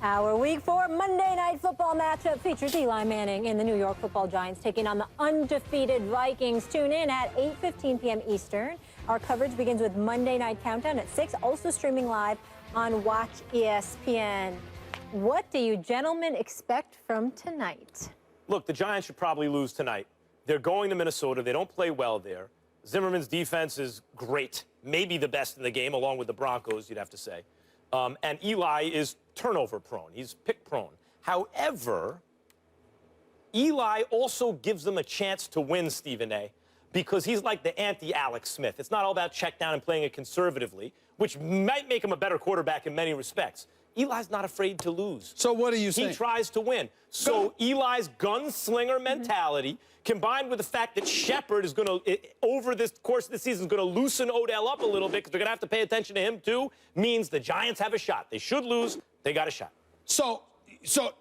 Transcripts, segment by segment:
Our Week 4 Monday Night Football matchup features Eli Manning and the New York Football Giants taking on the undefeated Vikings. Tune in at 8:15 p.m. Eastern. Our coverage begins with Monday Night Countdown at 6, also streaming live on Watch ESPN. What do you gentlemen expect from tonight? Look, the Giants should probably lose tonight. They're going to Minnesota. They don't play well there. Zimmerman's defense is great, maybe the best in the game, along with the Broncos, you'd have to say. And Eli is turnover prone. He's pick prone. However, Eli also gives them a chance to win, Stephen A., because he's like the anti-Alex Smith. It's not all about check down and playing it conservatively, which might make him a better quarterback in many respects. Eli's not afraid to lose. So what are you saying? He tries to win. So Eli's gunslinger mentality, combined with the fact that Shepard is going to, over this course of the season, is going to loosen Odell up a little bit because they're going to have to pay attention to him too, means the Giants have a shot. They should lose. They got a shot. So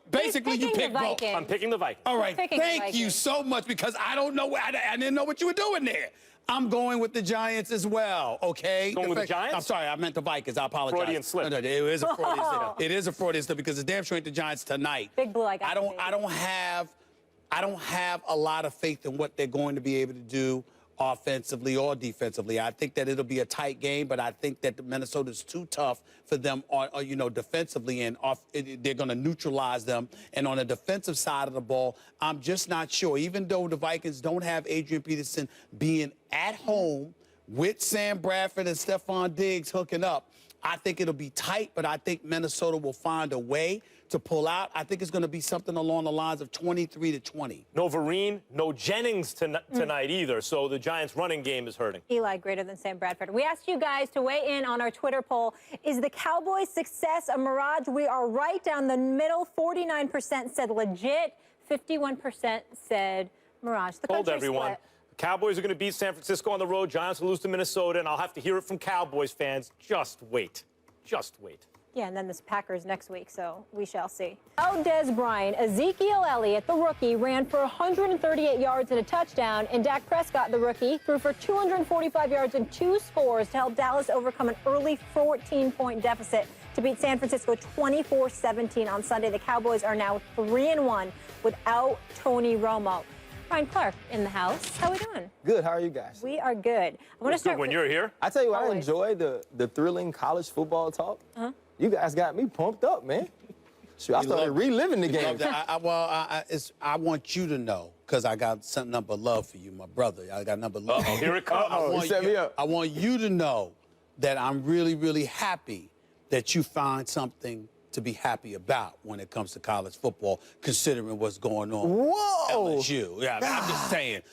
basically you pick both. I'm picking the Vikings. All right. Thank you so much, because I don't know. I didn't know what you were doing there. I'm going with the Giants as well, okay? Going with the Giants? I'm sorry, I meant the Vikings. I apologize. Freudian slip. No, it is a Freudian slip. It is a Freudian slip because it's damn sure ain't the Giants tonight. Big Blue, I don't have a lot of faith in what they're going to be able to do offensively or defensively. I think that it'll be a tight game, but I think that Minnesota's too tough for them, defensively, and they're going to neutralize them. And on the defensive side of the ball, I'm just not sure. Even though the Vikings don't have Adrian Peterson being at home with Sam Bradford and Stephon Diggs hooking up, I think it'll be tight, but I think Minnesota will find a way to pull out. I think it's going to be something along the lines of 23-20. No Vereen, no Jennings tonight either, so the Giants' running game is hurting. Eli greater than Sam Bradford. We asked you guys to weigh in on our Twitter poll. Is the Cowboys' success a mirage? We are right down the middle. 49% said legit. 51% said mirage. The Hold country everyone. split. The Cowboys are going to beat San Francisco on the road. Giants will lose to Minnesota, and I'll have to hear it from Cowboys fans. Just wait. Just wait. Yeah, and then this Packers next week, so we shall see. Dez Bryant, Ezekiel Elliott, the rookie, ran for 138 yards and a touchdown, and Dak Prescott, the rookie, threw for 245 yards and 2 scores to help Dallas overcome an early 14-point deficit to beat San Francisco 24-17 on Sunday. The Cowboys are now 3-1 without Tony Romo. Ryan Clark in the house. How are we doing? Good. How are you guys? We are good. I want to start when you're here. I tell you what, Always. I enjoy the thrilling college football talk. You guys got me pumped up, man. Shoot, I started reliving the game. I want you to know, because I got some number of love for you, my brother. I got number of love. Uh-oh, here it comes. Set me up. I want you to know that I'm really, really happy that you find something to be happy about when it comes to college football, considering what's going on. Whoa! LSU. Yeah,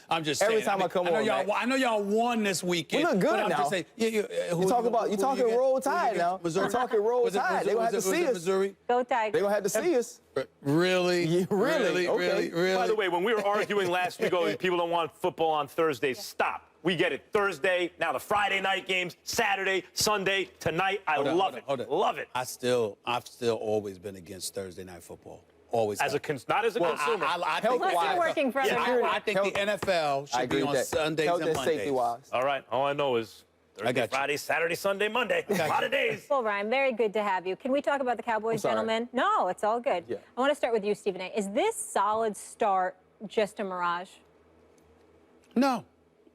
I'm just saying. Every time I come on, I know y'all won this weekend. We look good but I'm now. Just saying, you talking roll tide now. We're talking roll tide. They're gonna have to see us. Missouri? Go Tigers. They're gonna have to see us. Really? Yeah, really? Okay. Really? By the way, when we were arguing last week, people don't want football on Thursdays. Stop. We get it. Thursday, now the Friday night games, Saturday, Sunday, tonight. I love it. Love it. I've still always been against Thursday night football. Always. Not as a consumer. I think Listen, working for other people. I think the NFL should be on Sundays and Mondays. Safety-wise. All right. All I know is Thursday, Friday, Saturday, Sunday, Monday. A lot of days. Well, Ryan, very good to have you. Can we talk about the Cowboys, gentlemen? No, it's all good. Yeah. I want to start with you, Stephen A. Is this solid start just a mirage? No.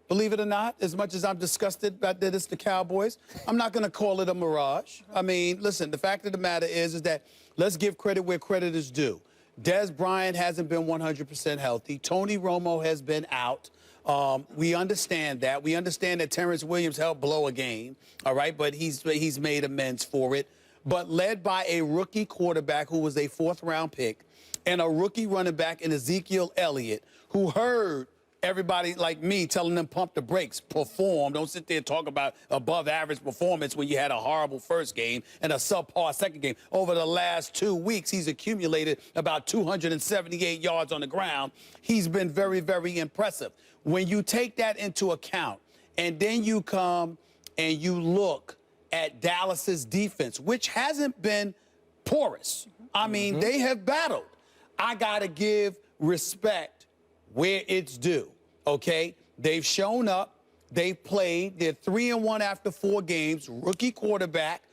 Believe it or not, as much as I'm disgusted that it's the Cowboys, I'm not going to call it a mirage. I mean, listen, the fact of the matter is that let's give credit where credit is due. Dez Bryant hasn't been 100% healthy. Tony Romo has been out. We understand that. We understand that Terrence Williams helped blow a game, all right, but he's made amends for it. But led by a rookie quarterback who was a 4th-round pick and a rookie running back in Ezekiel Elliott, who heard everybody like me telling them pump the brakes, perform. Don't sit there and talk about above average performance when you had a horrible first game and a subpar second game. Over the last 2 weeks, he's accumulated about 278 yards on the ground. He's been very, very impressive. When you take that into account and then you come and you look at Dallas's defense, which hasn't been porous. I mean, they have battled. I got to give respect where it's due. Okay, they've shown up, they've played, they're 3-1 after 4 games, rookie quarterback,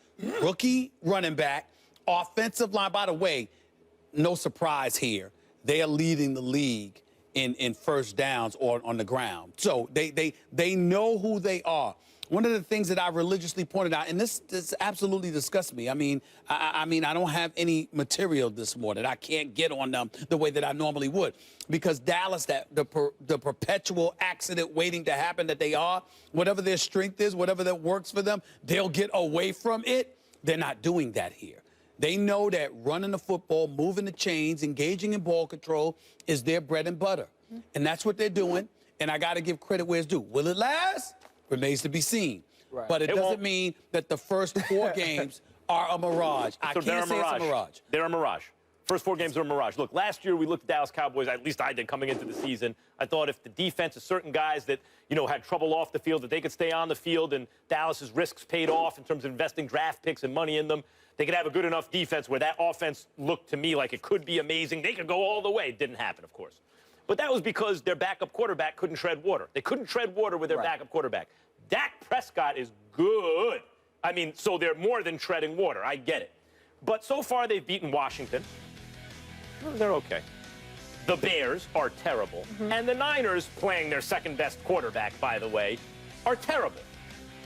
rookie running back, Offensive line, by the way, no surprise here. They are leading the league in first downs or on the ground. So they know who they are. One of the things that I religiously pointed out, and this absolutely disgusts me. I mean, I don't have any material this morning. I can't get on them the way that I normally would, because Dallas, the perpetual accident waiting to happen that they are, whatever their strength is, whatever that works for them, they'll get away from it. They're not doing that here. They know that running the football, moving the chains, engaging in ball control is their bread and butter. And that's what they're doing. And I got to give credit where it's due. Will it last? Remains to be seen. Right. But it doesn't mean that the first 4 games are a mirage. I can't say it's a mirage. They're a mirage. First 4 games are a mirage. Look, last year we looked at Dallas Cowboys, at least I did coming into the season. I thought if the defense of certain guys that, had trouble off the field, that they could stay on the field and Dallas's risks paid off in terms of investing draft picks and money in them. They could have a good enough defense where that offense looked to me like it could be amazing. They could go all the way. It didn't happen, of course. But that was because their backup quarterback couldn't tread water. They couldn't tread water with their backup quarterback. Dak Prescott is good. I mean, so they're more than treading water. I get it. But so far they've beaten Washington. They're okay. The Bears are terrible. And the Niners, playing their second-best quarterback, by the way, are terrible.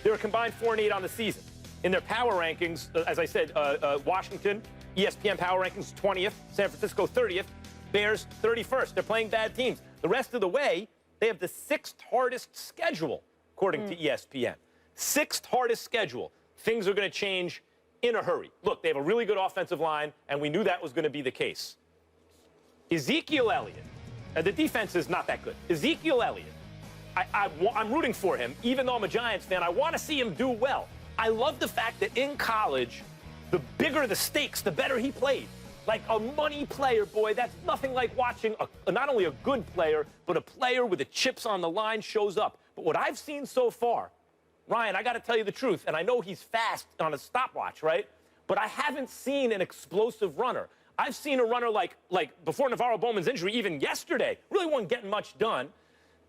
They're a combined 4-8 on the season. In their power rankings, as I said, Washington, ESPN power rankings 20th, San Francisco 30th, Bears 31st. They're playing bad teams. The rest of the way, they have the 6th hardest schedule, according to ESPN. 6th hardest schedule. Things are going to change in a hurry. Look, they have a really good offensive line, and we knew that was going to be the case. Ezekiel Elliott, the defense is not that good. Ezekiel Elliott, I'm rooting for him. Even though I'm a Giants fan, I want to see him do well. I love the fact that in college, the bigger the stakes, the better he played. Like a money player, boy, that's nothing like watching not only a good player, but a player with the chips on the line shows up. But what I've seen so far, Ryan, I got to tell you the truth, and I know he's fast on a stopwatch, right? But I haven't seen an explosive runner. I've seen a runner like before Navarro Bowman's injury, even yesterday, really wasn't getting much done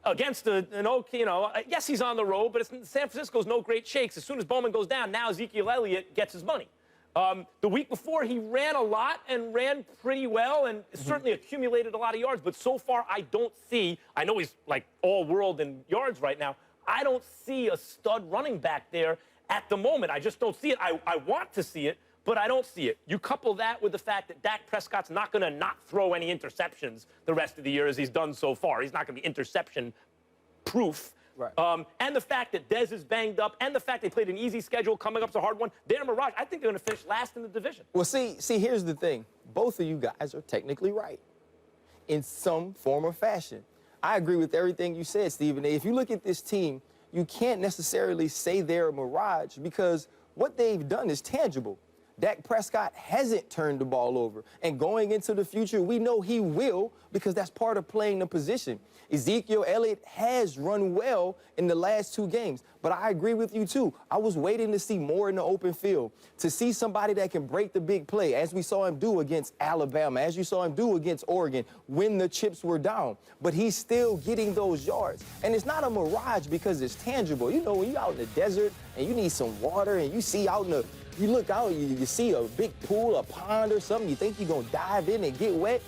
against an okay, yes, he's on the road, but San Francisco's no great shakes. As soon as Bowman goes down, now Ezekiel Elliott gets his money. The week before, he ran a lot and ran pretty well and certainly accumulated a lot of yards. But so far, I don't see, I know he's like all world in yards right now, I don't see a stud running back there at the moment. I just don't see it. I want to see it, but I don't see it. You couple that with the fact that Dak Prescott's not going to not throw any interceptions the rest of the year as he's done so far. He's not going to be interception-proof. Right. And the fact that Dez is banged up, and the fact they played an easy schedule, coming up's a hard one. They're a mirage. I think they're going to finish last in the division. Well, see, here's the thing. Both of you guys are technically right in some form or fashion. I agree with everything you said, Stephen A. If you look at this team, you can't necessarily say they're a mirage because what they've done is tangible. Dak Prescott hasn't turned the ball over. And going into the future, we know he will because that's part of playing the position. Ezekiel Elliott has run well in the last 2 games. But I agree with you, too. I was waiting to see more in the open field, to see somebody that can break the big play, as we saw him do against Alabama, as you saw him do against Oregon when the chips were down. But he's still getting those yards. And it's not a mirage because it's tangible. You know, when you're out in the desert and you need some water and you see out in the you look out, you see a big pool, a pond or something, you think you're going to dive in and get wet.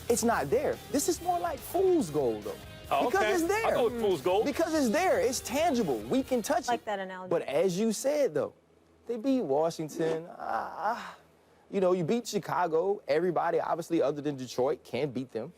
It's not there. This is more like fool's gold, though. Oh, because okay. it's there. I'll go with fool's gold. Because it's there. It's tangible. We can touch it. Like that analogy. But as you said, though, they beat Washington. You beat Chicago. Everybody, obviously, other than Detroit, can beat them.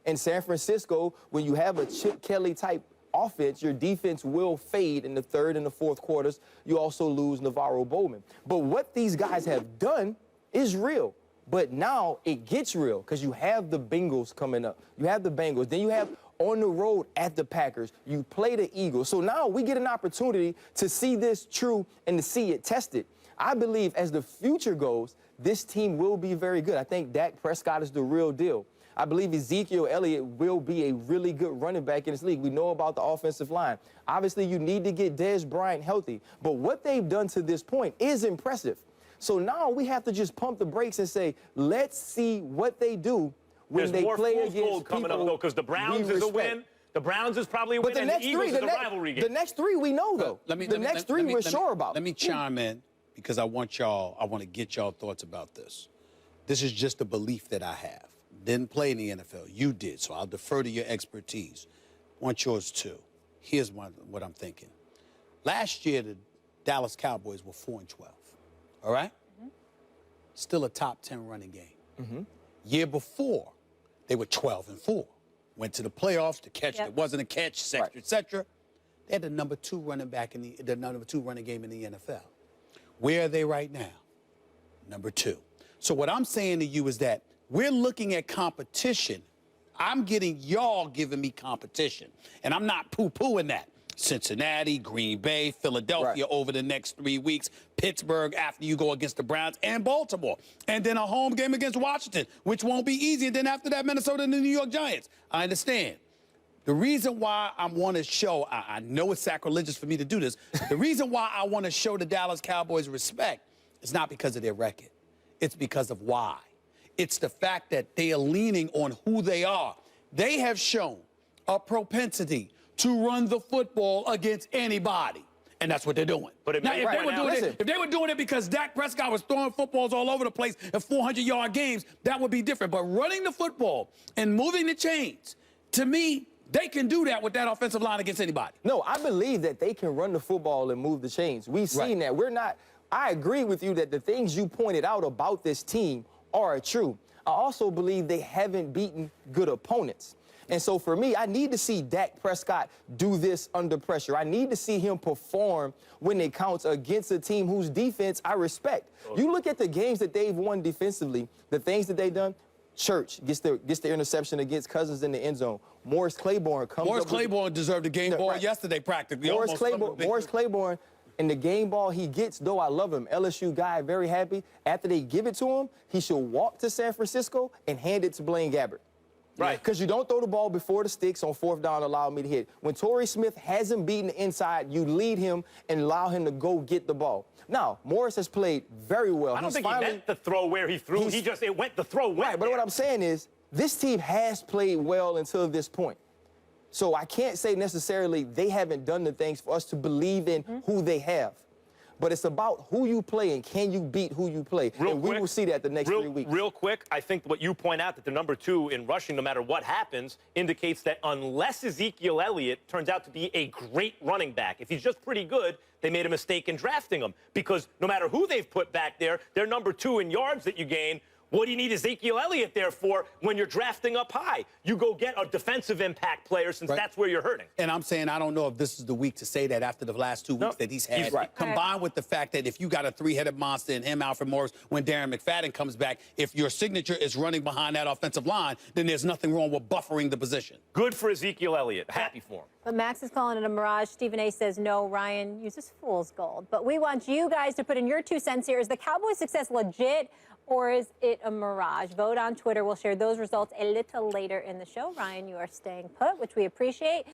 And San Francisco, when you have a Chip Kelly-type offense, your defense will fade in the 3rd and the 4th quarters. You also lose Navarro Bowman. But what these guys have done is real. But now it gets real because you have the Bengals coming up. You have the Bengals. Then you have on the road at the Packers. You play the Eagles. So now we get an opportunity to see this true and to see it tested. I believe as the future goes, this team will be very good. I think Dak Prescott is the real deal. I believe Ezekiel Elliott will be a really good running back in this league. We know about the offensive line. Obviously, you need to get Dez Bryant healthy. But what they've done to this point is impressive. So now we have to just pump the brakes and say, let's see what they do when they play against people coming up, though, because the Browns is a win. The Browns is probably a win, and the Eagles is a rivalry game. The next 3 we know, though. The next 3 we're sure about. Let me chime in. because I want to get y'all thoughts about this. This is just a belief that I have. Didn't play in the NFL. You did, so I'll defer to your expertise. Want yours too. Here's what I'm thinking. Last year, the Dallas Cowboys were 4-12. All right? Mm-hmm. Still a top 10 running game. Mm-hmm. Year before, they were 12-4. Went to the playoffs. The catch that wasn't a catch, et cetera, et cetera. They had the number 2 running back in the number 2 running game in the NFL. Where are they right now? Number 2. So what I'm saying to you is that we're looking at competition. I'm getting y'all giving me competition, and I'm not poo-pooing that. Cincinnati, Green Bay, Philadelphia over the next 3 weeks, Pittsburgh after you go against the Browns, and Baltimore. And then a home game against Washington, which won't be easy. And then after that, Minnesota and the New York Giants. I understand. The reason why I want to show, I know it's sacrilegious for me to do this, the reason why I want to show the Dallas Cowboys respect is not because of their record. It's because of why. It's the fact that they are leaning on who they are. They have shown a propensity to run the football against anybody. And that's what they're doing. But now, if they were doing it because Dak Prescott was throwing footballs all over the place in 400-yard games, that would be different. But running the football and moving the chains, to me, they can do that with that offensive line against anybody. No, I believe that they can run the football and move the chains. We've seen that. I agree with you that the things you pointed out about this team are true. I also believe they haven't beaten good opponents. And so for me, I need to see Dak Prescott do this under pressure. I need to see him perform when it counts against a team whose defense I respect. You look at the games that they've won defensively, the things that they've done. Church gets the interception against Cousins in the end zone. Morris Claiborne comes Morris Claiborne deserved a game ball yesterday practically. Morris Claiborne, and the game ball he gets, though I love him, LSU guy, very happy. After they give it to him, he should walk to San Francisco and hand it to Blaine Gabbert. Right. Because you don't throw the ball before the sticks on 4th down and allow me to hit. When Torrey Smith hasn't beaten the inside, you lead him and allow him to go get the ball. Now, Morris has played very well. I don't think he meant the throw where he threw. The throw went. Right, but what I'm saying is, this team has played well until this point. So I can't say necessarily they haven't done the things for us to believe in who they have. But it's about who you play and can you beat who you play. We will see that the next 3 weeks. Real quick, I think what you point out, that they're number 2 in rushing no matter what happens, indicates that unless Ezekiel Elliott turns out to be a great running back, if he's just pretty good, they made a mistake in drafting him. Because no matter who they've put back there, they're number 2 in yards that you gain. What do you need Ezekiel Elliott there for when you're drafting up high? You go get a defensive impact player since that's where you're hurting. And I'm saying I don't know if this is the week to say that after the last 2 weeks that he's had. Combined with the fact that if you got a 3-headed monster in him, Alfred Morris, when Darren McFadden comes back, if your signature is running behind that offensive line, then there's nothing wrong with buffering the position. Good for Ezekiel Elliott. Happy for him. But Max is calling it a mirage. Stephen A. says, no, Ryan uses fool's gold. But we want you guys to put in your 2 cents here. Is the Cowboys' success legit, or is it a mirage? Vote on Twitter. We'll share those results a little later in the show. Ryan, you are staying put, which we appreciate.